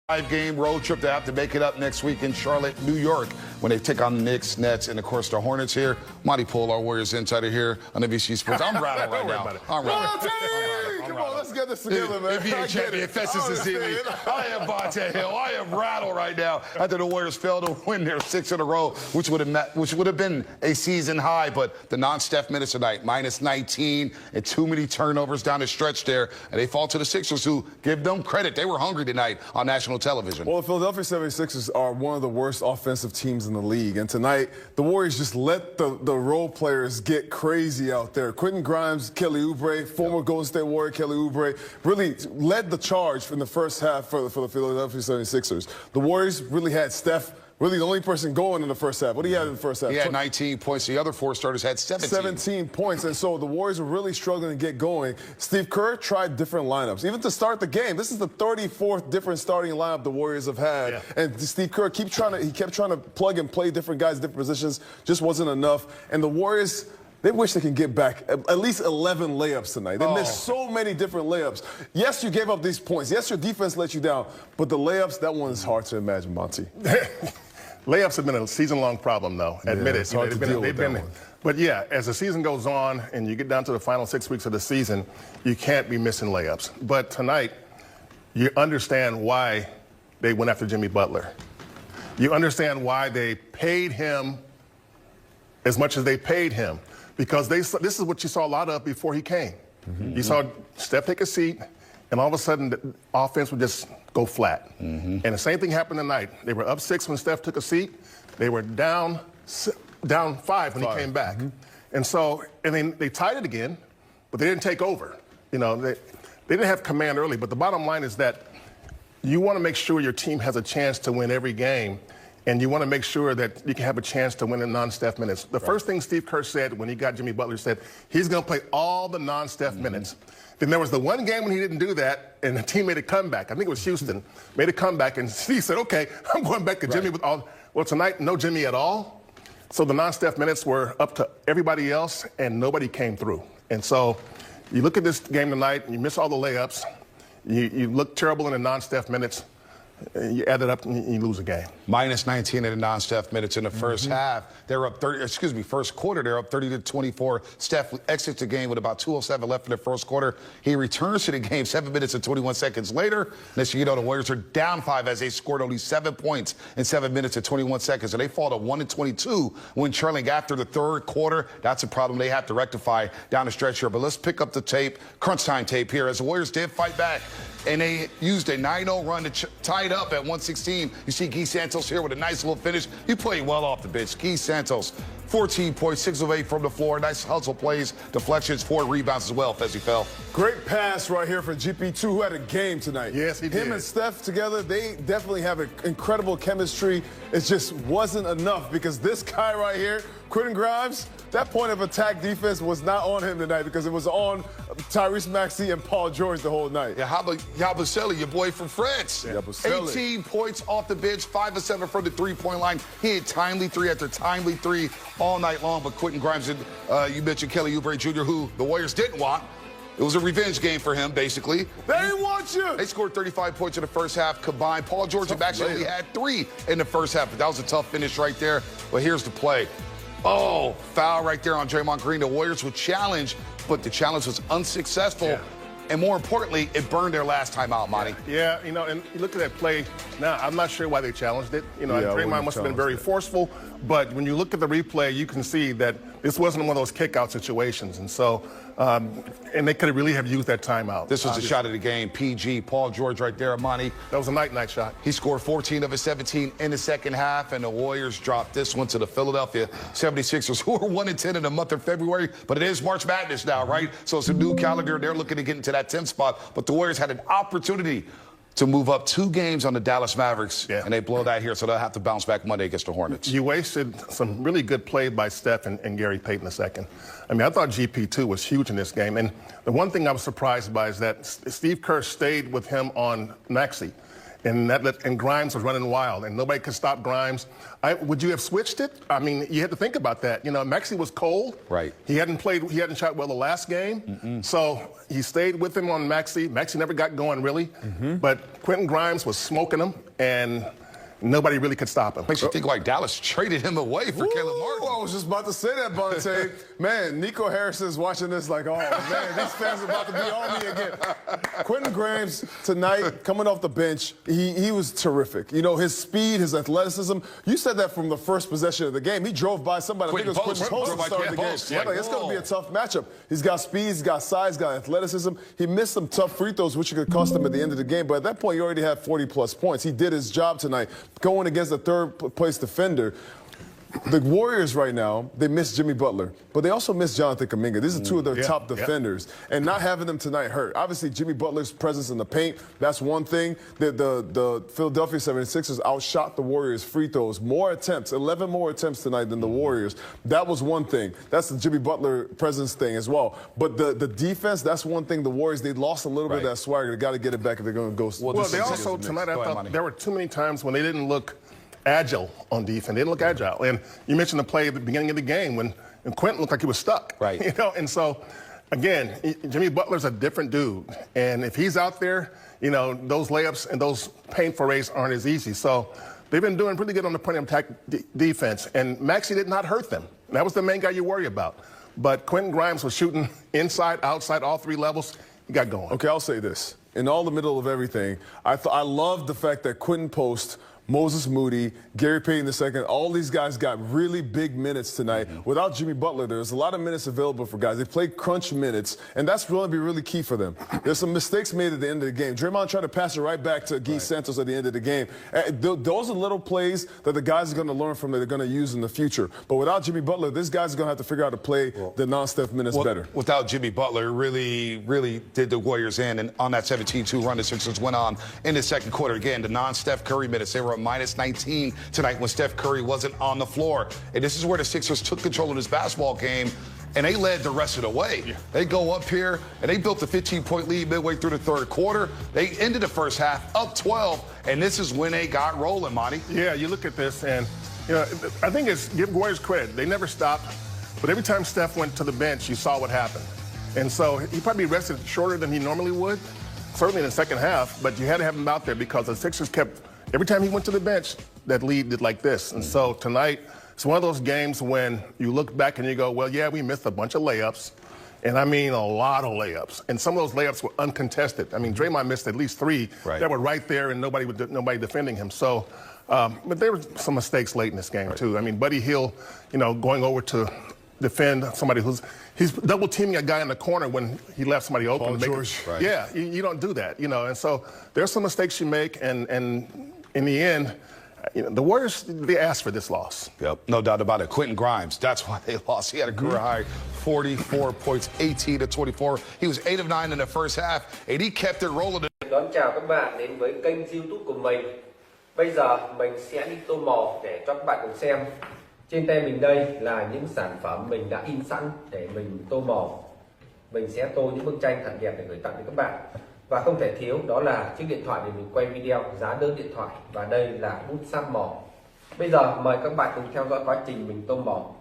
5-game road trip. They have to make it up next week in Charlotte, New York, when they take on the Knicks, Nets, and of course the Hornets here. Monty Poole, our Warriors insider here on NBC Sports. I'm rattled right now. I'm rattled. Come on, let's get this together, man. NBA champion Festus Ezeli. I am Bonte Hill. I am rattled right now after the Warriors failed to win their 6 in a row, which would have been a season high. But the non-Steph minutes tonight, minus 19, and too many turnovers down the stretch there, and they fall to the Sixers, who give them credit. They were hungry tonight on national television. Well, the Philadelphia 76ers are one of the worst offensive teams in the league. And tonight, the Warriors just let the role players get crazy out there. Quentin Grimes, Kelly Oubre, former Golden State Warrior Kelly Oubre, really led the charge in the first half for the Philadelphia 76ers. The Warriors really had Steph, really the only person going in the first half. What do you have in the first half? He had 19 points. The other 4 starters had 17. 17 points. And so the Warriors were really struggling to get going. Steve Kerr tried different lineups. Even to start the game, this is the 34th different starting lineup the Warriors have had. Yeah. And Steve Kerr kept trying to plug and play different guys, different positions. Just wasn't enough. And the Warriors, they wish they can get back at least 11 layups tonight. They missed so many different layups. Yes, you gave up these points. Yes, your defense let you down. But the layups, that one is hard to imagine, Monty. Layups have been a season-long problem, though. Admit it. It's hard to deal with that one. But yeah, as the season goes on and you get down to the final 6 weeks of the season, you can't be missing layups. But tonight, you understand why they went after Jimmy Butler. You understand why they paid him as much as they paid him. Because this is what you saw a lot of before he came. You saw Steph take a seat, and all of a sudden the offense would just go flat. And the same thing happened tonight. They were up 6 when Steph took a seat. They were down 5 when he came back. And then they tied it again, but they didn't take over. You know, they didn't have command early. But the bottom line is that you want to make sure your team has a chance to win every game. And you want to make sure that you can have a chance to win in non-Steph minutes. The first thing Steve Kerr said when he got Jimmy Butler said, he's going to play all the non-Steph minutes. Then there was the one game when he didn't do that, and the team made a comeback. I think it was Houston, made a comeback, and Steve said, okay, I'm going back to Jimmy with all. Well, tonight, no Jimmy at all. So the non-Steph minutes were up to everybody else, and nobody came through. And so you look at this game tonight, and you miss all the layups. You look terrible in the non-Steph minutes. You add it up and you lose a game. Minus 19 in the non-Steph minutes in the first half. They're up 30, first quarter, they're up 30-24. Steph exits the game with about 2:07 left in the first quarter. He returns to the game 7 minutes and 21 seconds later. Next thing you know, the Warriors are down 5 as they scored only 7 points in 7 minutes and 21 seconds. And they fall to 1-22 when trailing after the third quarter. That's a problem they have to rectify down the stretch here. But let's pick up the tape, crunch time tape here, as the Warriors did fight back. And they used a 9-0 run to tie it up at 116. You see Guy Santos here with a nice little finish. He played well off the bench. Guy Santos, 14 points, 6 of 8 from the floor. Nice hustle plays, deflections, 4 rebounds as well as he fell. Great pass right here for GP2, who had a game tonight. Yes, he did. Him and Steph together, they definitely have an incredible chemistry. It just wasn't enough because this guy right here, Quentin Grimes, that point of attack defense was not on him tonight because it was on Tyrese Maxey and Paul George the whole night. Yeah, how about Yabusele, your boy from France? Yabusele. 18 points off the bench, 5 of 7 from the three-point line. He had timely 3 after timely 3 all night long. But Quentin Grimes, you mentioned Kelly Oubre Jr., who the Warriors didn't want. It was a revenge game for him, basically. They didn't want you. They scored 35 points in the first half combined. Paul George actually only had 3 in the first half, but that was a tough finish right there. But here's the play. Oh, foul right there on Draymond Green. The Warriors would challenge, but the challenge was unsuccessful. Yeah. And more importantly, it burned their last time out, Monty. Yeah, you know, and you look at that play. Now, I'm not sure why they challenged it. You know, Draymond must have been very forceful. But when you look at the replay, you can see that this wasn't one of those kick-out situations. And so, and they could really have used that timeout. This was the shot of the game. PG, Paul George right there, Monty. That was a night shot. He scored 14 of his 17 in the second half, and the Warriors dropped this one to the Philadelphia 76ers, who are 1-10 in the month of February. But it is March Madness now, right? So it's a new calendar. They're looking to get into that 10th spot. But the Warriors had an opportunity to move up 2 games on the Dallas Mavericks, and they blow that here, so they'll have to bounce back Monday against the Hornets. You wasted some really good play by Steph and Gary Payton II. I mean, I thought GP2 was huge in this game, and the one thing I was surprised by is that Steve Kerr stayed with him on Maxey. and Grimes was running wild, and nobody could stop Grimes. Would you have switched it? I mean, you had to think about that. You know, Maxey was cold. Right. He hadn't shot well the last game. So he stayed with him on Maxey. Maxey never got going, really. But Quentin Grimes was smoking him, and nobody really could stop him. Makes you think like Dallas traded him away for Caleb Martin. I was just about to say that, Bonte. Man, Nico Harrison's watching this like, oh, man, these fans are about to be on me again. Quentin Grimes tonight, coming off the bench, he was terrific. You know, his speed, his athleticism. You said that from the first possession of the game. He drove by somebody. I think it was Quentin Post to start the game. Yeah, like, it's going to be a tough matchup. He's got speed, he's got size, he's got athleticism. He missed some tough free throws, which could cost him at the end of the game. But at that point, he already had 40-plus points. He did his job tonight. Going against the third-place defender. The Warriors right now, they miss Jimmy Butler, but they also miss Jonathan Kuminga. These are two of their top defenders, and not having them tonight hurt. Obviously, Jimmy Butler's presence in the paint, that's one thing. The Philadelphia 76ers outshot the Warriors' free throws. More attempts, 11 more attempts tonight than the Warriors. That was one thing. That's the Jimmy Butler presence thing as well. But the defense, that's one thing. The Warriors, they lost a little bit of that swagger. They got to get it back if they're going to go. Well, they also, tonight, I thought there were too many times when they didn't look agile on defense. They didn't look agile. And you mentioned the play at the beginning of the game when Quentin looked like he was stuck. Right. You know, and so, again, Jimmy Butler's a different dude. And if he's out there, you know, those layups and those paint forays aren't as easy. So they've been doing pretty good on the point of attack defense. And Maxey did not hurt them. That was the main guy you worry about. But Quentin Grimes was shooting inside, outside, all three levels. He got going. Okay, I'll say this. In all the middle of everything, I loved the fact that Quentin Post, Moses Moody, Gary Payton II, all these guys got really big minutes tonight. Without Jimmy Butler, there's a lot of minutes available for guys. They played crunch minutes, and that's going to be really key for them. There's some mistakes made at the end of the game. Draymond tried to pass it right back to Guy Santos at the end of the game. Those are little plays that the guys are going to learn from that they're going to use in the future. But without Jimmy Butler, this guy's going to have to figure out how to play the non-Steph minutes better. Without Jimmy Butler, really did the Warriors in. And on that 17-2 run, the Sixers went on in the second quarter. Again, the non-Steph Curry minutes, they were a minus 19 tonight when Steph Curry wasn't on the floor. And this is where the Sixers took control of this basketball game, and they led the rest of the way. They go up here, and they built a 15-point lead midway through the third quarter. They ended the first half up 12, and this is when they got rolling, Monty. Yeah, you look at this, and you know, I think it's give Warriors credit. They never stopped, but every time Steph went to the bench, you saw what happened. And so he probably rested shorter than he normally would, certainly in the second half, but you had to have him out there because the Sixers kept, every time he went to the bench, that lead did like this. And so tonight, it's one of those games when you look back and you go, well, yeah, we missed a bunch of layups. And I mean a lot of layups. And some of those layups were uncontested. I mean, Draymond missed at least three that were right there and nobody defending him. So, but there were some mistakes late in this game, too. I mean, Buddy Hield, you know, going over to defend somebody he's double teaming a guy in the corner when he left somebody open. Paul George. Yeah, you don't do that, you know. And so there's some mistakes you make, and in the end, you know, the Warriors, they asked for this loss. Yep, no doubt about it. Quentin Grimes, that's why they lost. He had a career high 44 points, 18 to 24. He was 8 of 9 in the first half, and he kept it rolling. Đón chào các bạn đến với kênh YouTube của mình. Bây giờ mình sẽ đi tô màu để cho các bạn cùng xem. Trên tay mình đây là những sản phẩm mình đã in sẵn để mình tô màu. Mình sẽ tô những bức tranh thật đẹp để gửi tặng đến các bạn. Và không thể thiếu đó là chiếc điện thoại để mình quay video, giá đơn điện thoại, và đây là bút sáp màu. Bây giờ mời các bạn cùng theo dõi quá trình mình tô màu.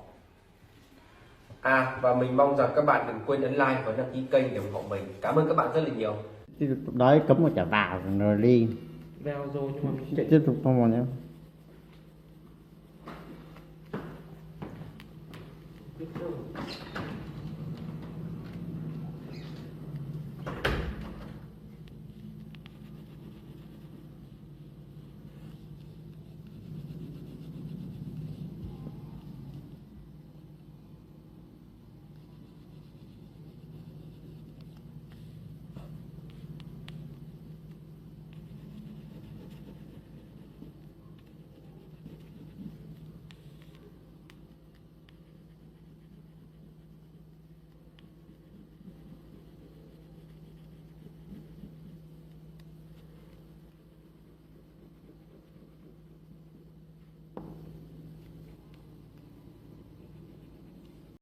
Và mình mong rằng các bạn đừng quên ấn like và đăng ký kênh để ủng hộ mình. Cảm ơn các bạn rất là nhiều. Tiếp tục đấy, cấm một chả vào rồi đi. Vào rồi nhưng mà Tiếp tục tô màu nhé. Tiếp tục.